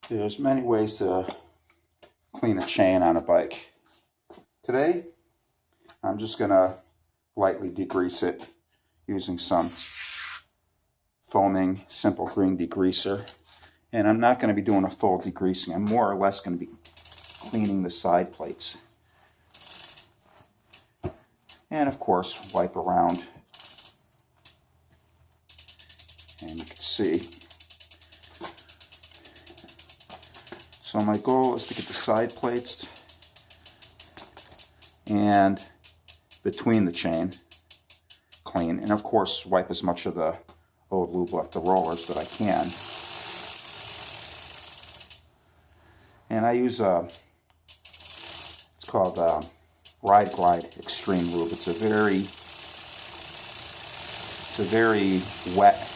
There's many ways to clean a chain on a bike. Today, I'm just going to lightly degrease it using some foaming simple green degreaser. And I'm not going to be doing a full degreasing. I'm more or less going to be cleaning the side plates. And of course, wipe around. And you can see. So my goal is to get the side plates and between the chain clean, and of course wipe as much of the old lube off the rollers that I can. And I use it's called Ride Glide Extreme Lube. It's a very wet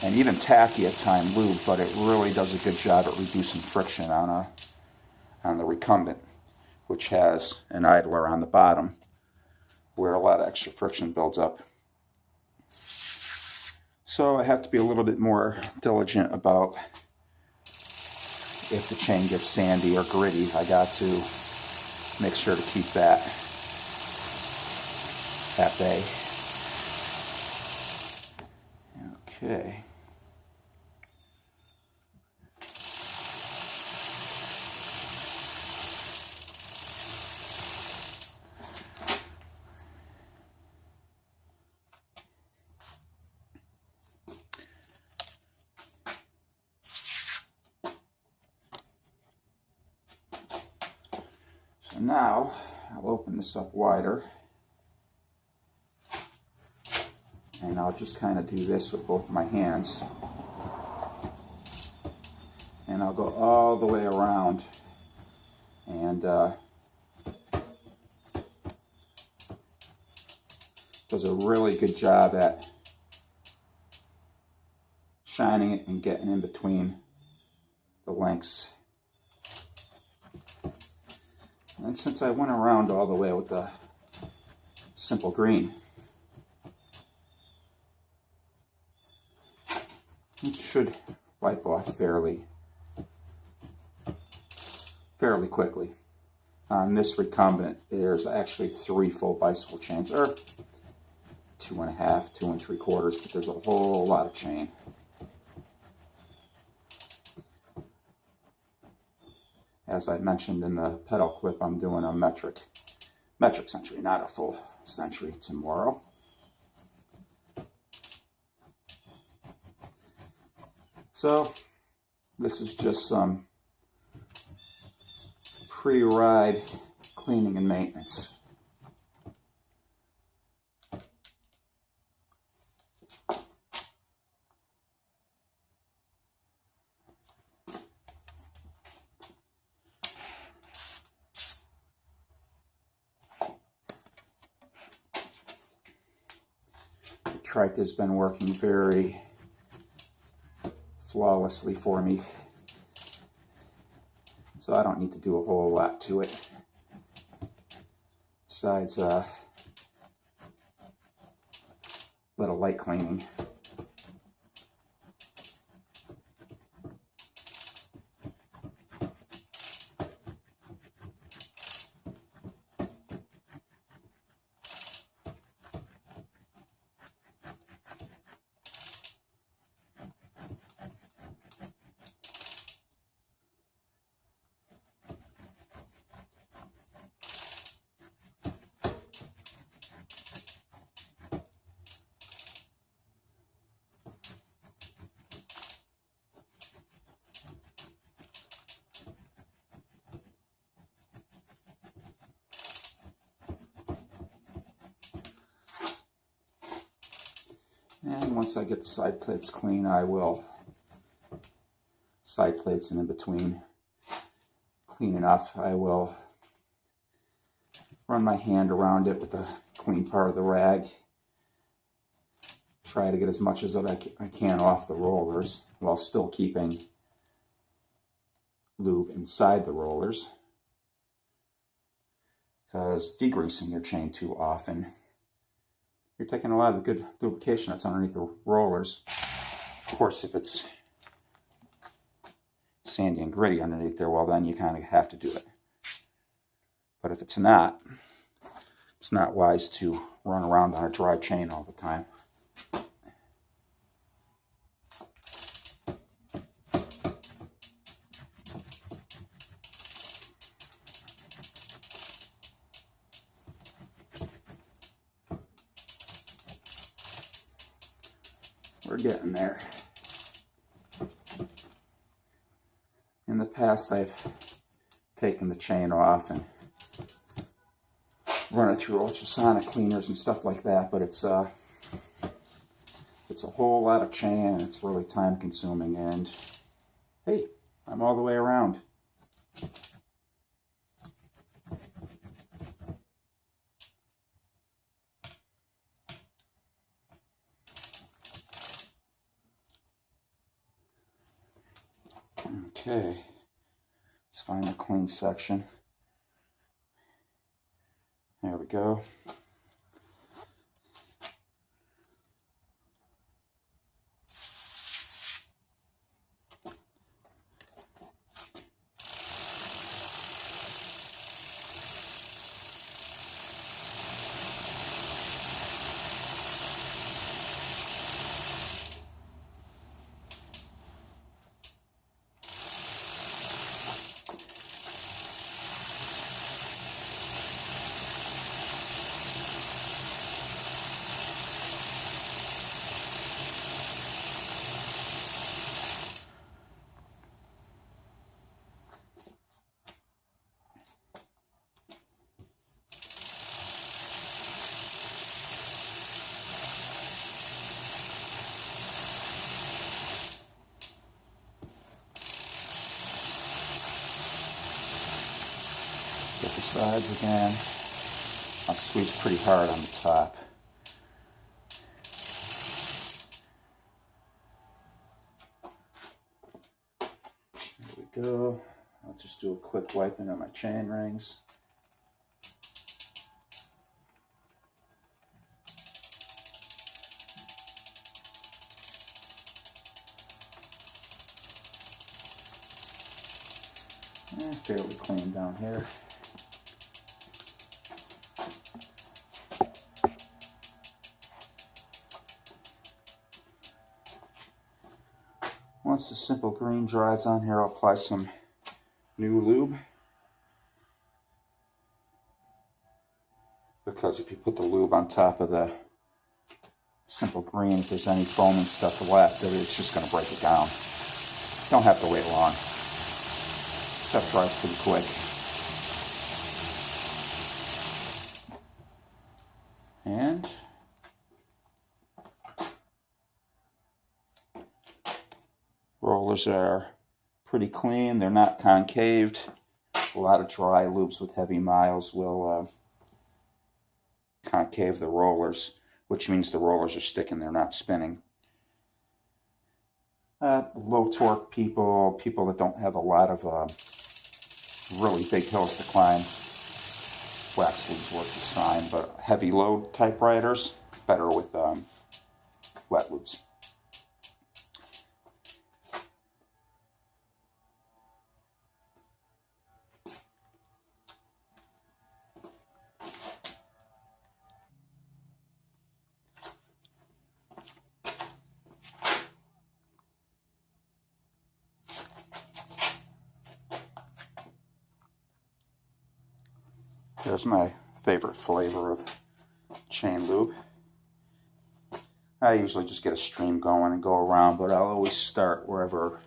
and even tacky at time lube, but it really does a good job at reducing friction on the recumbent, which has an idler on the bottom where a lot of extra friction builds up. So I have to be a little bit more diligent about if the chain gets sandy or gritty. I got to make sure to keep that at bay. Okay. So now I'll open this up wider, and I'll just kind of do this with both my hands, and I'll go all the way around and does a really good job at shining it and getting in between the links. And since I went around all the way with the simple green, it should wipe off fairly quickly. On this recumbent, there's actually 3 full bicycle chains, or 2.5, 2 3/4, but there's a whole lot of chain. As I mentioned in the pedal clip, I'm doing a metric century, not a full century tomorrow. So this is just some pre-ride cleaning and maintenance. Trike has been working very flawlessly for me, so I don't need to do a whole lot to it besides little light cleaning. And once I get the side plates clean, I will, side plates and in between clean enough, I will run my hand around it with the clean part of the rag. Try to get as much as I can off the rollers while still keeping lube inside the rollers, because degreasing your chain too often, you're taking a lot of the good lubrication that's underneath the rollers. Of course, if it's sandy and gritty underneath there, well, then you kind of have to do it. But if it's not wise to run around on a dry chain all the time. We're getting there. In the past, I've taken the chain off and run it through ultrasonic cleaners and stuff like that, but it's a whole lot of chain and it's really time consuming, and hey, I'm all the way around. Okay, let's find a clean section. There we go. Get the sides again. I'll squeeze pretty hard on the top. There we go. I'll just do a quick wiping of my chain rings. And fairly clean down here. Once the simple green dries on here, I'll apply some new lube. Because if you put the lube on top of the simple green, if there's any foaming stuff left, it's just going to break it down. Don't have to wait long. Stuff dries pretty quick. And rollers are pretty clean. They're not concaved. A lot of dry lubes with heavy miles will concave the rollers, which means the rollers are sticking, they're not spinning. Low torque people that don't have a lot of really big hills to climb, wax lubes work just fine, but heavy load type riders, better with wet lubes. Here's my favorite flavor of chain lube. I usually just get a stream going and go around, but I'll always start wherever,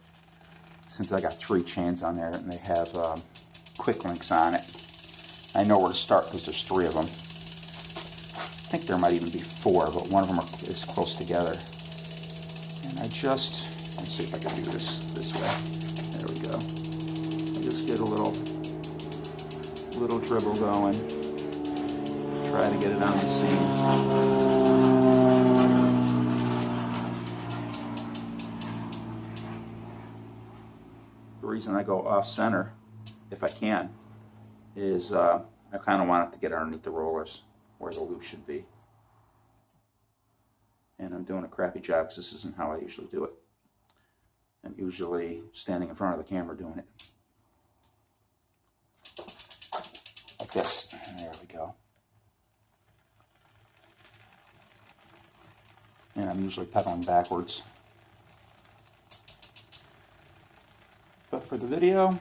since I got 3 chains on there and they have quick links on it. I know where to start because there's 3 of them. I think there might even be 4, but one of them is close together. And let's see if I can do this way. There we go. I just get a little dribble going. Try to get it on the seam. The reason I go off center, if I can, is I kind of want it to get underneath the rollers where the lube should be. And I'm doing a crappy job because this isn't how I usually do it. I'm usually standing in front of the camera doing it. Like this. There we go. And I'm usually pedaling backwards. But for the video,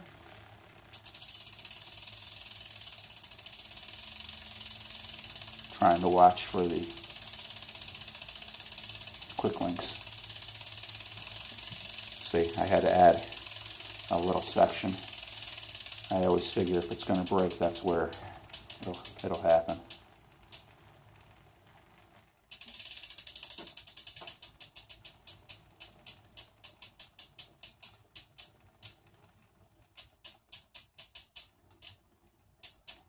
trying to watch for the quick links. See, I had to add a little section. I always figure if it's going to break, that's where it'll happen.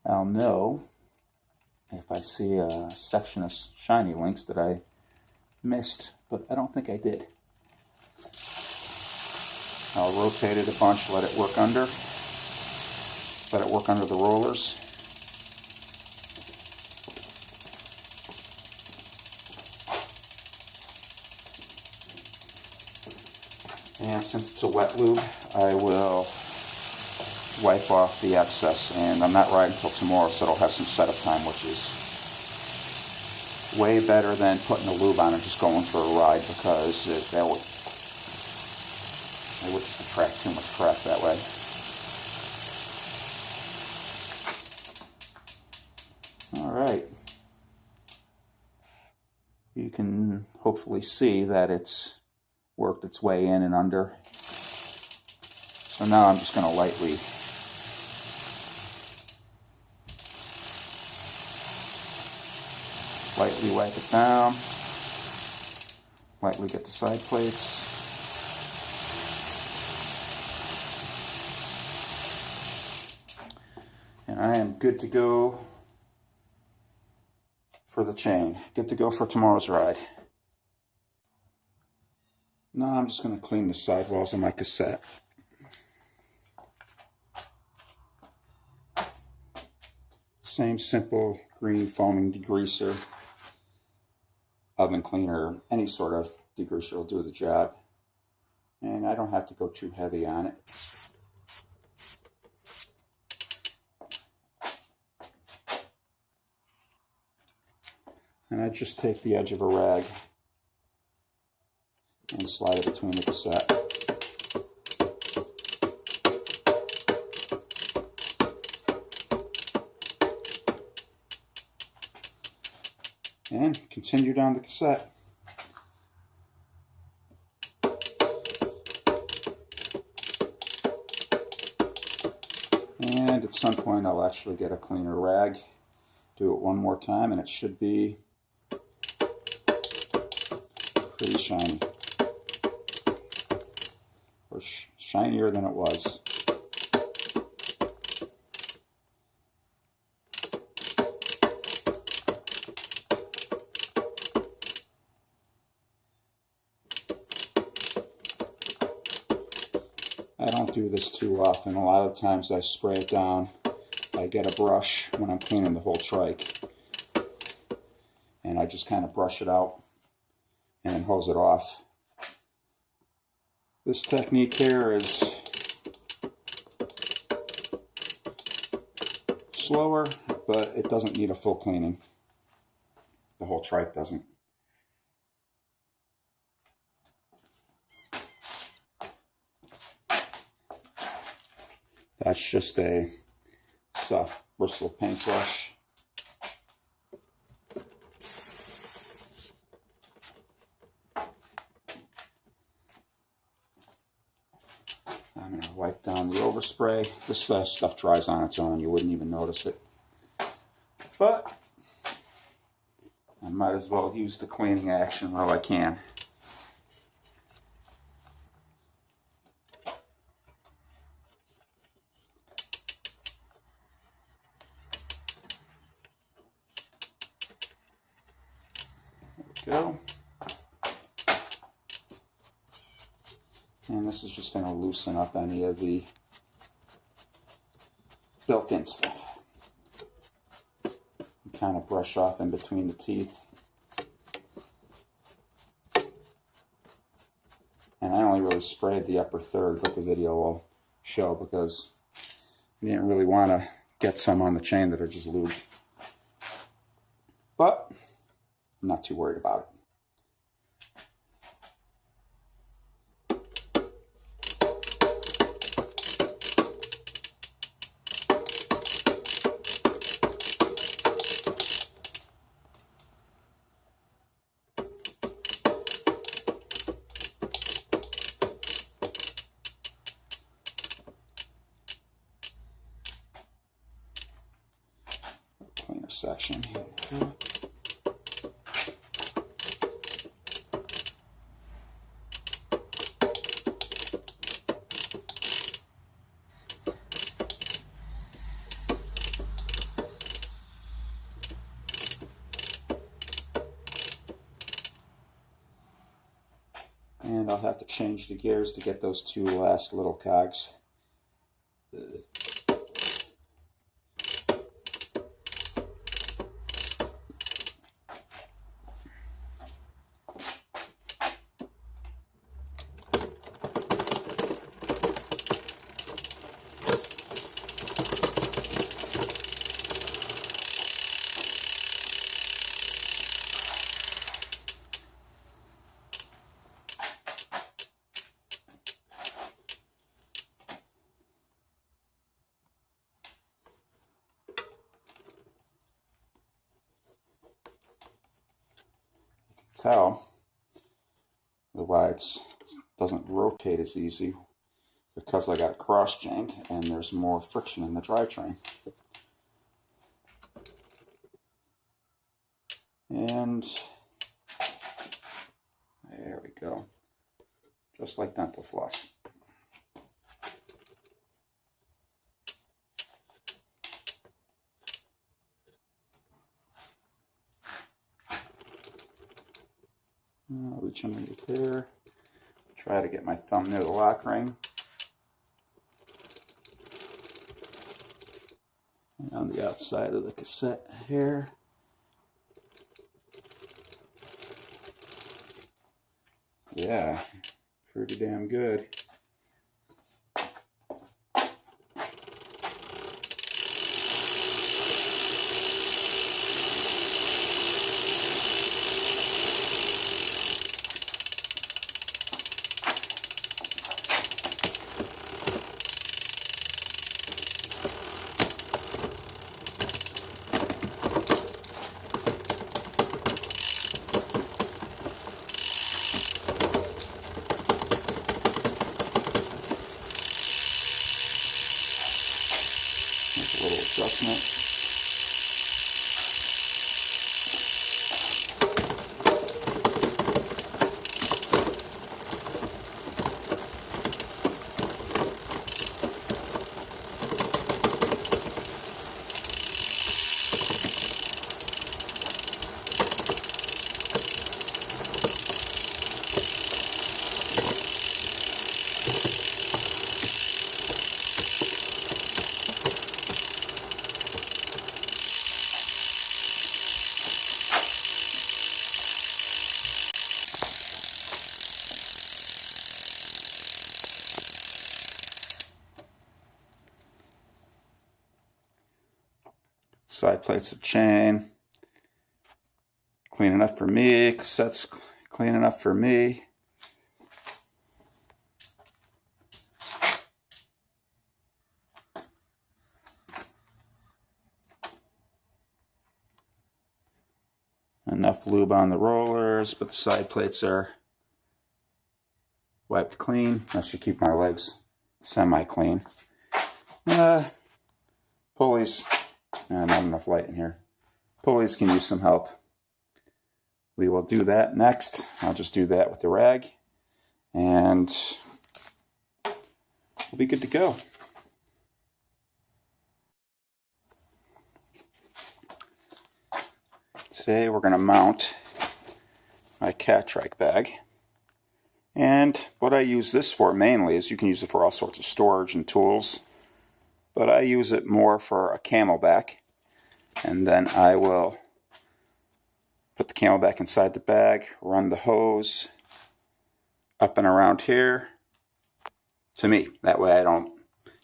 I'll know if I see a section of shiny links that I missed, but I don't think I did. I'll rotate it a bunch, let it work under the rollers. And since it's a wet lube, I will wipe off the excess, and I'm not riding until tomorrow, so it'll have some setup time, which is way better than putting the lube on and just going for a ride, because I would just attract too much crap that way. Alright, you can hopefully see that it's worked its way in and under. So now I'm just going to lightly wipe it down, lightly get the side plates. And I am good to go for the chain. Good to go for tomorrow's ride. Now I'm just going to clean the sidewalls of my cassette. Same simple green foaming degreaser, oven cleaner, any sort of degreaser will do the job. And I don't have to go too heavy on it. And I just take the edge of a rag and slide it between the cassette. And continue down the cassette. And at some point I'll actually get a cleaner rag, do it one more time, and it should be pretty shiny. Or shinier than it was. I don't do this too often. A lot of times I spray it down. I get a brush when I'm cleaning the whole trike, and I just kind of brush it out and then hose it off. This technique here is slower, but it doesn't need a full cleaning. The whole trike doesn't. That's just a soft bristle paintbrush. I'm going to wipe down the overspray. This stuff dries on its own. You wouldn't even notice it. But I might as well use the cleaning action while I can. Go. And this is just going to loosen up any of the built-in stuff. And kind of brush off in between the teeth. And I only really sprayed the upper third, but the video will show because I didn't really want to get some on the chain that are just lubed. But I'm not too worried about it. Cleaner section here. And I'll have to change the gears to get those two last little cogs. Tell why it doesn't rotate as easy, because I got cross chained and there's more friction in the drivetrain. And there we go, just like dental floss. I'll reach underneath here, try to get my thumb near the lock ring. And on the outside of the cassette here. Yeah, pretty damn good. Make a little adjustment. Side plates of chain, clean enough for me. Cassette's clean enough for me. Enough lube on the rollers, but the side plates are wiped clean. That should keep my legs semi-clean. Pulleys. Not enough light in here. Pulleys can use some help. We will do that next. I'll just do that with the rag, and we'll be good to go. Today we're going to mount my Catrike bag. And what I use this for mainly is, you can use it for all sorts of storage and tools, but I use it more for a camelback. And then I will put the camelback inside the bag, run the hose up and around here. To me, that way I don't,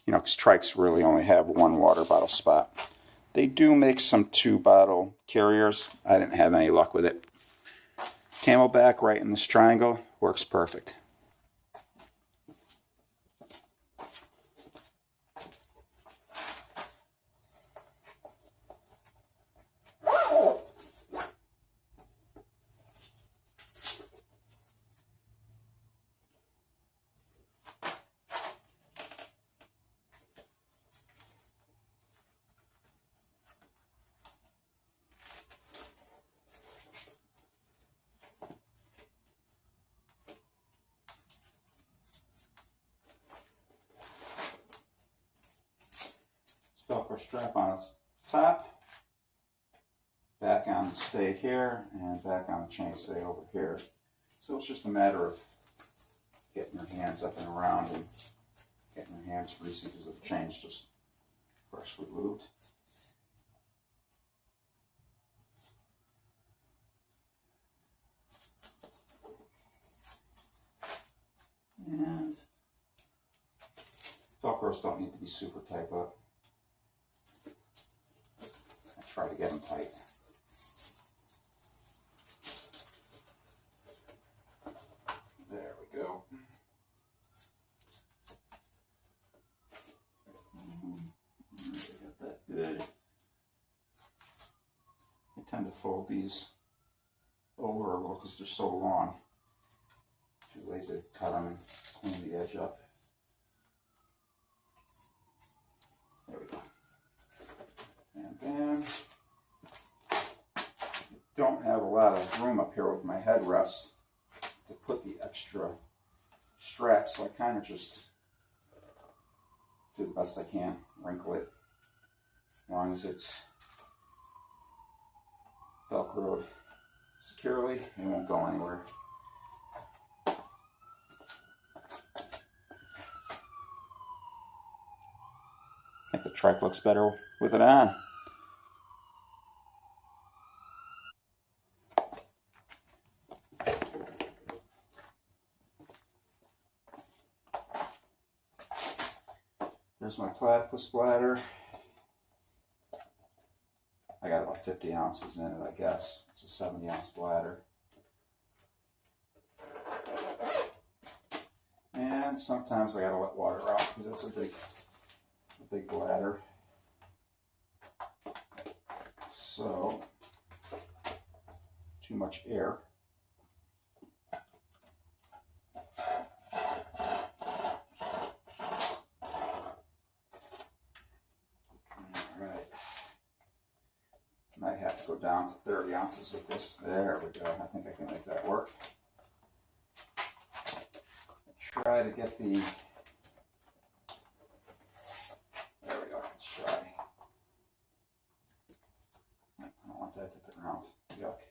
because trikes really only have one water bottle spot. They do make some 2-bottle carriers. I didn't have any luck with it. Camelback right in this triangle works perfect. Velcro strap on its top, back on the stay here, and back on the chainstay over here. So it's just a matter of getting your hands up and around and getting your hands greasy because the chain's just freshly lubed. And Velcros don't need to be super tight, but I try to get them tight. There we go. Got that good. I tend to fold these over a little because they're so long. Too lazy to cut them and clean the edge up. There we go. And then I don't have a lot of room up here with my headrest to put the extra strap, so I kind of just do the best I can, wrinkle it. As long as it's Velcroed securely, it won't go anywhere. I think the trike looks better with it on. There's my platypus bladder. I got about 50 ounces in it, I guess. It's a 70-ounce bladder. And sometimes I gotta let water out because it's a big bladder. So, too much air. Might have to go down to 30 ounces with this. There we go. I think I can make that work. Try to get the... There we go. Let's try. I don't want that to hit the ground. Yuck.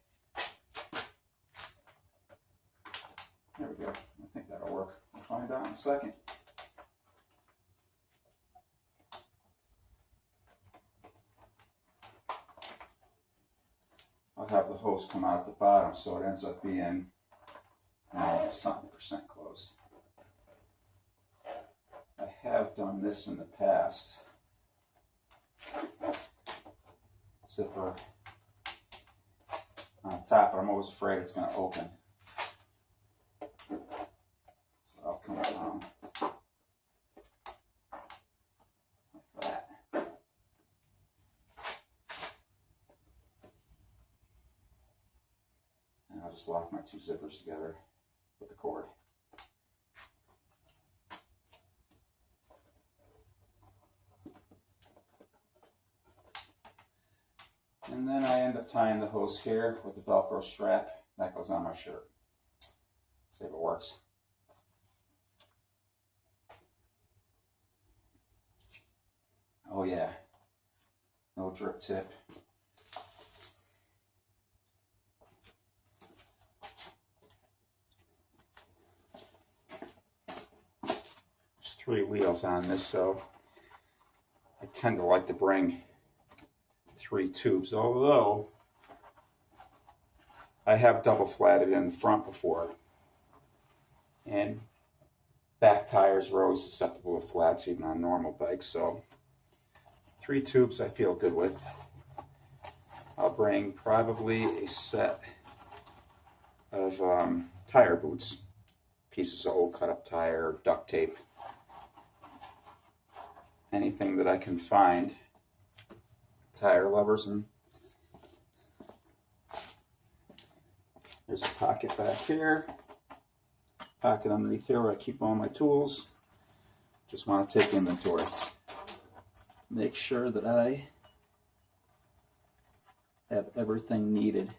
There we go. I think that'll work. We'll find out in a second. I'll have the hose come out at the bottom so it ends up being something percent closed. I have done this in the past. Zipper on top, but I'm always afraid it's going to open. So I'll come around like that. And I'll just lock my two zippers together with the cord. And then I end up tying the hose here with a Velcro strap. That goes on my shirt. See if it works. Oh yeah, no drip tip. There's 3 wheels on this, so I tend to like to bring 3 tubes, although I have double flatted in front before. And back tires are always susceptible to flats, even on normal bikes. So 3 tubes I feel good with. I'll bring probably a set of tire boots, pieces of old cut up tire, duct tape, anything that I can find, tire levers, and there's a pocket back here, pocket underneath here where I keep all my tools. Just want to take inventory. Make sure that I have everything needed.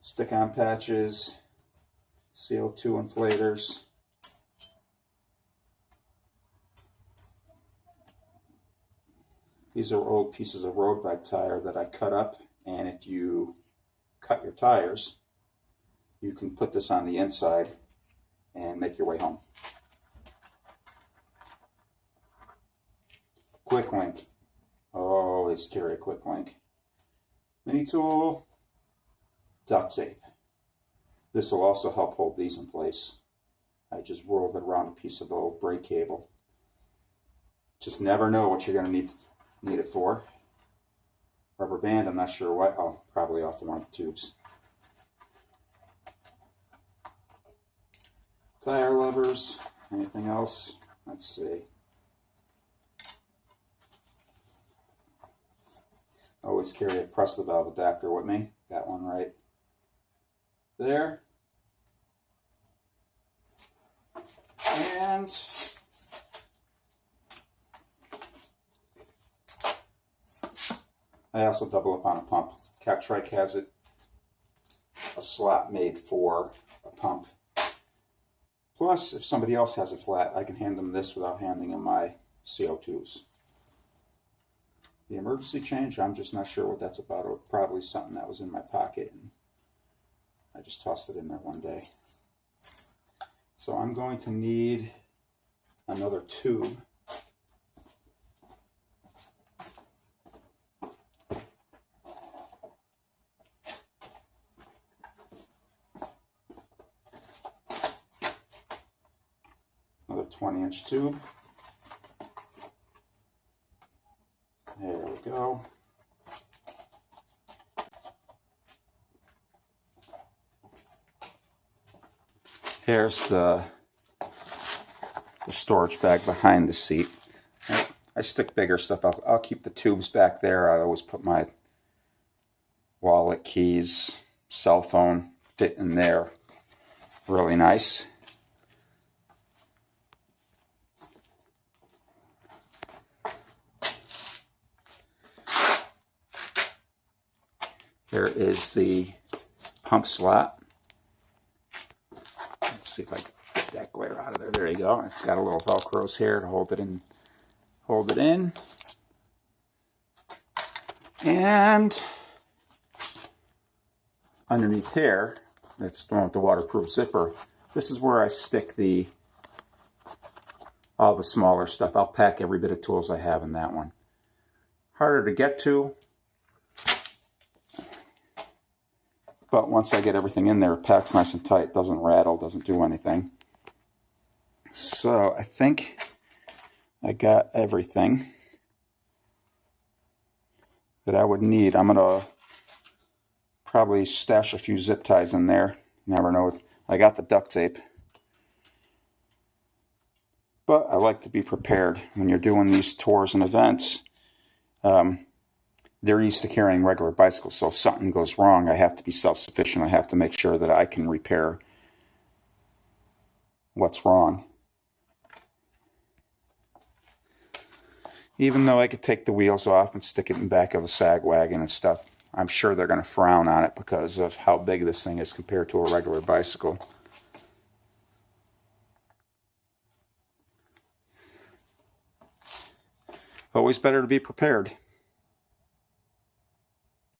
Stick-on patches, CO2 inflators, these are old pieces of road bike tire that I cut up, and if you cut your tires, you can put this on the inside and make your way home. Quick link. Always carry a quick link. Mini tool, duct tape. This will also help hold these in place. I just rolled it around a piece of old brake cable. Just never know what you're going to need it for. Rubber band, I'm not sure what. Oh, probably off one of the tubes. Tire levers. Anything else? Let's see. Always carry a press the valve adapter with me. Got one right there. And I also double up on a pump. Catrike has it, a slot made for a pump. Plus, if somebody else has a flat, I can hand them this without handing them my CO2s. The emergency change, I'm just not sure what that's about. It was probably something that was in my pocket, and I just tossed it in there one day. So I'm going to need another tube. Another 20-inch tube. There we go. Here's the storage bag behind the seat. I stick bigger stuff. I'll keep the tubes back there. I always put my wallet, keys, cell phone fit in there. Really nice. Here is the pump slot. Let's see if I can get that glare out of there. There you go. It's got a little Velcros here to hold it in. Hold it in. And underneath here, that's the one with the waterproof zipper. This is where I stick all the smaller stuff. I'll pack every bit of tools I have in that one. Harder to get to. But once I get everything in there, it packs nice and tight, doesn't rattle, doesn't do anything. So I think I got everything that I would need. I'm going to probably stash a few zip ties in there. You never know. I got the duct tape. But I like to be prepared when you're doing these tours and events. They're used to carrying regular bicycles, so if something goes wrong, I have to be self-sufficient. I have to make sure that I can repair what's wrong. Even though I could take the wheels off and stick it in the back of a sag wagon and stuff, I'm sure they're going to frown on it because of how big this thing is compared to a regular bicycle. Always better to be prepared.